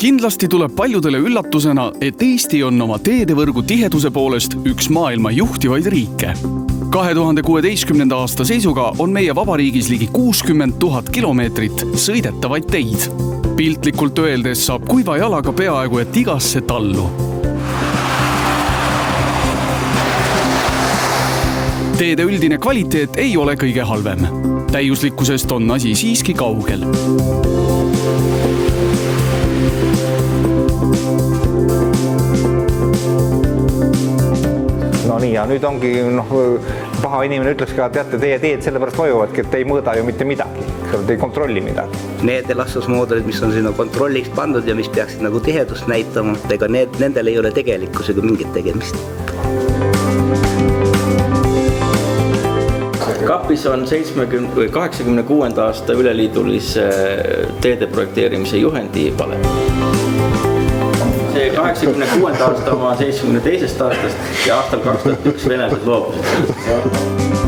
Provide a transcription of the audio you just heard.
Kindlasti tuleb paljudele üllatusena, et Eesti on oma teedevõrgu tiheduse poolest üks maailma juhtivaid riike. 2016. aasta seisuga on meie vabariigis ligi 60 000 kilomeetrit sõidetavaid teid. Piltlikult öeldes saab kuiva jalaga peaaegu et igasse tallu. Teede üldine kvaliteet ei ole kõige halvem. Täiuslikkusest on asi siiski kaugel. No nii, ja nüüd ongi paha inimene ütleks ka, teate, teie teed sellepärast vajuvadki, et ei mõõda ju mitte midagi. Te ei kontrolli midagi. Need elastusmoodulid, mis on sinna kontrolliks pandud ja mis peaksid nagu tihedust näitama, ega nendel ei ole tegelikkusega mingit tegemist. Kapis on 86. aasta üleliidulise teede projekteerimise juhendi valem. See 86. aasta oma 72. aastast ja aastal 2001 venelased loobusid.